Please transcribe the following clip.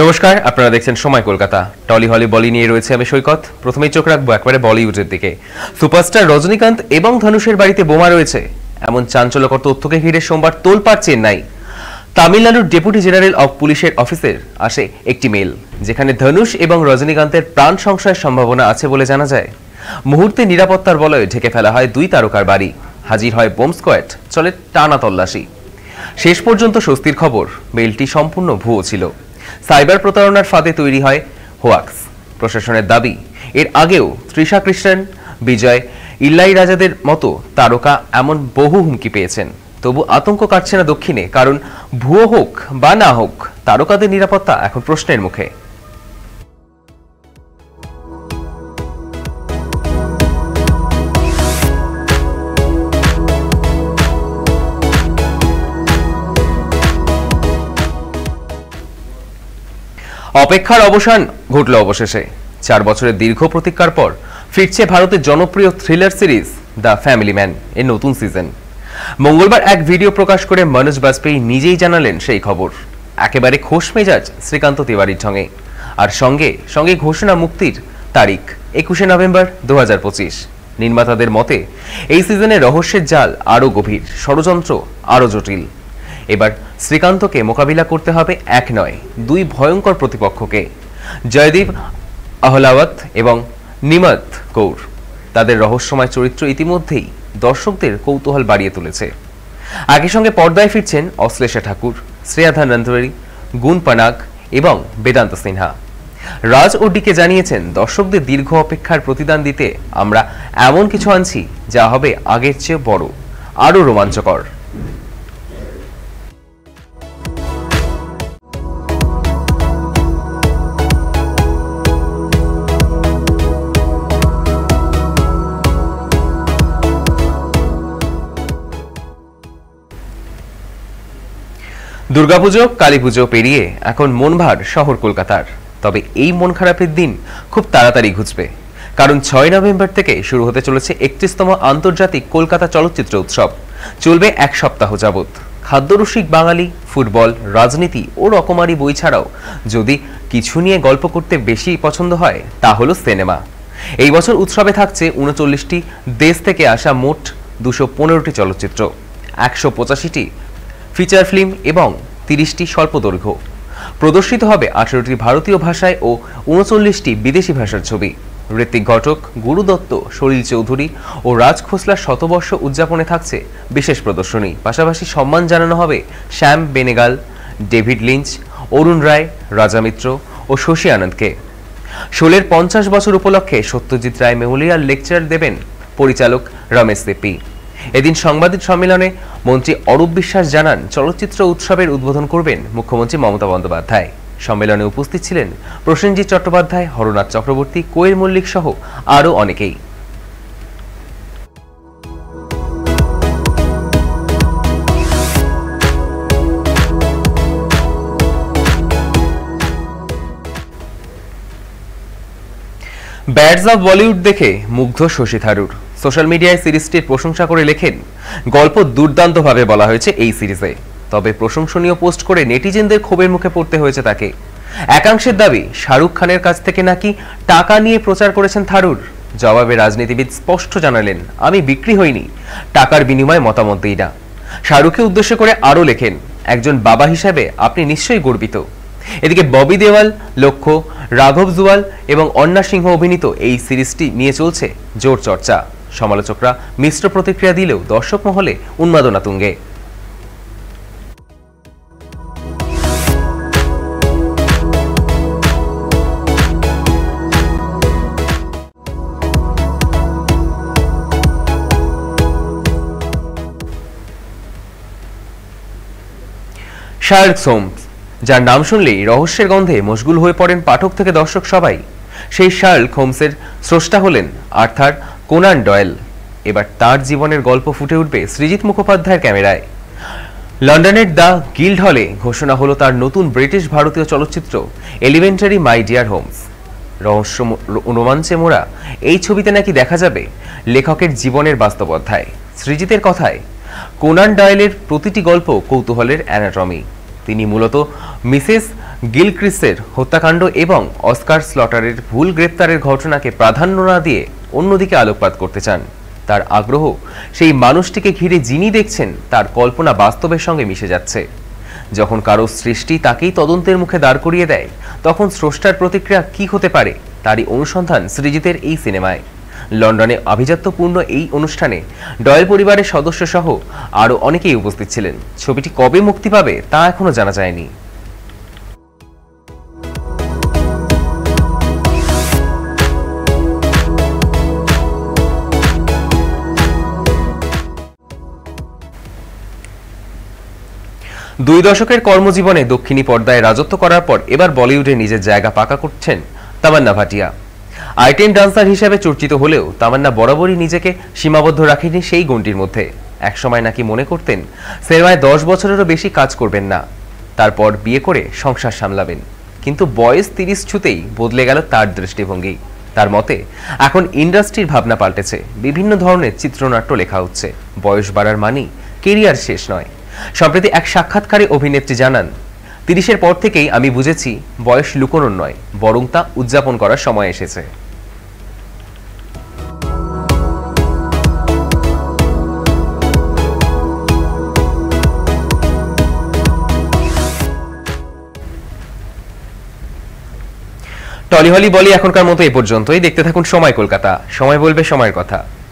নমস্কার, আপনারা দেখছেন সময় কলকাতা। টলি হলি বলি নিয়ে রয়েছে আমি সৈকত। প্রথমেই চোখ রাখবো একবারে বলিউডের দিকে। সুপারস্টার রজনীকান্ত এবং ধনুষের বাড়িতে বোমা রয়েছে, এমন চাঞ্চল্যকর তথ্যকে ঘিরে সোমবার তোলপাড় চেন্নাই। তামিলনাড়ুর ডেপুটি জেনারেল অফ পুলিশের অফিসের আসে একটি মেল, যেখানে ধনুষ এবং রজনীকান্তের প্রাণ সংশয়ের সম্ভাবনা আছে বলে জানা যায়। মুহূর্তে নিরাপত্তার বলয়ে ঢেকে ফেলা হয় দুই তারকার বাড়ি, হাজির হয় বোম স্কোয়াড, চলে টানা তল্লাশি। শেষ পর্যন্ত স্বস্তির খবর, মেলটি সম্পূর্ণ ভুয়ো ছিল। সাইবার প্রতারণার ফাঁদে তৈরি হয় হোয়াক্স। প্রশাসনের দাবি, এর আগেও তৃষা কৃষ্ণন, বিজয় ইল্লাইরাজাদের মতো তারকা এমন বহু হুমকি পেয়েছেন। তবু আতঙ্ক কাটছে না দক্ষিণে, কারণ ভুয়ো হোক বা না হোক, তারকাদের নিরাপত্তা এখন প্রশ্নের মুখে। অপেক্ষার অবসান ঘটল অবশেষে। 4 বছরের দীর্ঘ প্রতীক্ষার পর ফিরছে ভারতের জনপ্রিয় thriller series the family man এর নতুন সিজন। মঙ্গলবার এক ভিডিও প্রকাশ করে মনোজ বাজপেয়ী নিজেই জানালেন সেই খবর। একেবারে খোশ মেজাজ শ্রীকান্ত তিওয়ারির ঢঙে, আর সঙ্গে সঙ্গে ঘোষণা মুক্তির তারিখ 21শে নভেম্বর 2025। নির্মাতাদের মতে এই সিজনে রহস্যের জাল আরও গভীর, ষড়যন্ত্র আরও জটিল। এবার শ্রীকান্তকে মোকাবিলা করতে হবে এক নয়, দুই ভয়ঙ্কর প্রতিপক্ষকে, জয়দীপ আহলাওয়াত এবং নিমত কৌর। তাদের রহস্যময় চরিত্র ইতিমধ্যেই দর্শকদের কৌতূহল বাড়িয়ে তুলেছে। একই সঙ্গে পর্দায় ফিরছেন অশ্লেষা ঠাকুর, শ্রেয়াধা নন্দওয়ারি, গুণ পানাগ এবং বেদান্ত সিনহা। রাজ ও ডিকে জানিয়েছেন, দর্শকদের দীর্ঘ অপেক্ষার প্রতিদান দিতে আমরা এমন কিছু আনছি যা হবে আগের চেয়ে বড়, আরও রোমাঞ্চকর। দুর্গাপুজো, কালীপুজো পেরিয়ে এখন মনভার শহর কলকাতার। তবে এই মন খারাপের দিন খুব তাড়াতাড়ি ঘুচবে, কারণ 6 নভেম্বর থেকে শুরু হতে চলেছে 31তম আন্তর্জাতিক কলকাতা চলচ্চিত্র উৎসব। চলবে এক সপ্তাহ যাবৎ। খাদ্যরসিক বাঙালি, ফুটবল, রাজনীতি ও রকমারি বই ছাড়াও যদি কিছু নিয়ে গল্প করতে বেশি পছন্দ হয়, তা হলো সিনেমা। এই বছর উৎসবে থাকছে 39টি দেশ থেকে আসা মোট 215টি চলচ্চিত্র, 185টি ফিচার ফিল্ম এবং 30টি স্বল্পদৈর্ঘ্য। প্রদর্শিত হবে 18টি ভারতীয় ভাষায় ও 39টি বিদেশি ভাষার ছবি। ঋত্বিক ঘটক, গুরু দত্ত, সলিল চৌধুরী ও রাজ খোসলার শতবর্ষ উদযাপনে থাকছে বিশেষ প্রদর্শনী। পাশাপাশি সম্মান জানানো হবে শ্যাম বেনেগাল, ডেভিড লিঞ্চ, অরুণ রায়, রাজা মিত্র ও শশী আনন্দকে। শোলের 50 বছর উপলক্ষে সত্যজিৎ রায় মেমোরিয়াল লেকচার দেবেন পরিচালক রমেশ সিপ্পি। এদিন সাংবাদিক সম্মেলনে মন্ত্রী অরূপ বিশ্বাস জানান, চলচ্চিত্র উৎসবের উদ্বোধন করবেন মুখ্যমন্ত্রী মমতা বন্দ্যোপাধ্যায়। সম্মেলনে উপস্থিত ছিলেন প্রসেনজিৎ চট্টোপাধ্যায়, হরনাথ চক্রবর্তী, কোয়েল মল্লিক সহ আরও অনেকেই। ব্যাডস অফ বলিউড দেখে মুগ্ধ শশী থারুর। সোশ্যাল মিডিয়ায় সিরিজটির প্রশংসা করে লেখেন, গল্প দুর্দান্তভাবে বলা হয়েছে এই সিরিজে। তবে প্রশংসনীয় পোস্ট করে নেটিজেনদের ক্ষোভের মুখে পড়তে হয়েছে তাকে। একাংশের দাবি, শাহরুখ খানের কাছ থেকে নাকি টাকা নিয়ে প্রচার করেছেন থারুর। জবাবে রাজনীতিবিদ স্পষ্ট জানালেন, আমি বিক্রি হইনি, টাকার বিনিময়ে মতামত দিই না। শাহরুখকে উদ্দেশ্য করে আরও লেখেন, একজন বাবা হিসাবে আপনি নিশ্চয়ই গর্বিত। এদিকে ববি দেওয়াল, লক্ষ্য, রাঘব জুয়াল এবং অন্না সিংহ অভিনীত এই সিরিজটি নিয়ে চলছে জোর চর্চা। সমালোচকরা মিশ্র প্রতিক্রিয়া দিলেও দর্শক মহলে উন্মাদনা তুঙ্গে। শার্লক হোমস, যার নাম শুনলেই রহস্যের গন্ধে মশগুল হয়ে পড়েন পাঠক থেকে দর্শক সবাই। সেই শার্লক হোমসের স্রষ্টা হলেন আর্থার কোনান ডয়েল। এবার তার জীবনের গল্প ফুটে উঠবে সৃজিত মুখোপাধ্যায়ের ক্যামেরায়। লন্ডনের দ্য গিল্ড হলে ঘোষণা হলো তার নতুন ব্রিটিশ ভারতীয় চলচ্চিত্র এলিমেন্টারি মাই ডিয়ার হোমস। রহস্য রোমাঞ্চে মোড়া এই ছবিতে নাকি দেখা যাবে লেখকের জীবনের বাস্তব অধ্যায়। সৃজিতের কথায়, কোনান ডয়েলের প্রতিটি গল্প কৌতূহলের অ্যানাটমি। তিনি মূলত মিসেস গিলক্রিস্টের হত্যাকাণ্ড এবং অস্কার স্লটারের ভুল গ্রেপ্তারের ঘটনাকে প্রাধান্য না দিয়ে অন্যদিকে আলোকপাত করতে চান। তার আগ্রহ সেই মানুষটিকে ঘিরে যিনি দেখছেন তার কল্পনা বাস্তবের সঙ্গে মিশে যাচ্ছে। যখন কারো সৃষ্টি তাকেই তদন্তের মুখে দাঁড় করিয়ে দেয়, তখন স্রষ্টার প্রতিক্রিয়া কি হতে পারে তারই অনুসন্ধান সৃজিতের এই সিনেমায়। লন্ডনে আভিজাত্যপূর্ণ এই অনুষ্ঠানে ডয়েল পরিবারের সদস্য সহ আরও অনেকেই উপস্থিত ছিলেন। ছবিটি কবে মুক্তি পাবে তা এখনো জানা যায়নি। দুই দশকের কর্মজীবনে দক্ষিণী পর্দায় রাজত্ব করার পর এবার বলিউডে নিজের জায়গা পাকা করছেন তামান্না ভাটিয়া। আইটেম ডান্সার হিসেবে চর্চিত হলেও তামান্না বরাবরই নিজেকে সীমাবদ্ধ রাখেনি সেই গণ্ডির মধ্যে। একসময় নাকি মনে করতেন সিনেমায় 10 বছরেরও বেশি কাজ করবেন না, তারপর বিয়ে করে সংসার সামলাবেন। কিন্তু বয়স 30 ছুতেই বদলে গেল তার দৃষ্টিভঙ্গি। তার মতে এখন ইন্ডাস্ট্রির ভাবনা পাল্টেছে, বিভিন্ন ধরনের চিত্রনাট্য লেখা হচ্ছে। বয়স বাড়ার মানেই কেরিয়ার শেষ নয়। সম্প্রতি এক সাক্ষাৎকারে অভিনেত্রী জানান, 30-এর পর থেকেই আমি বুঝেছি বয়স লুকোনোর নয়, বরং তা উদযাপন করার সময় এসেছে। টলিহলি বলি এখনকার মতো এ পর্যন্তই। দেখতে থাকুন সময় কলকাতা, সময় বলবে সময়ের কথা।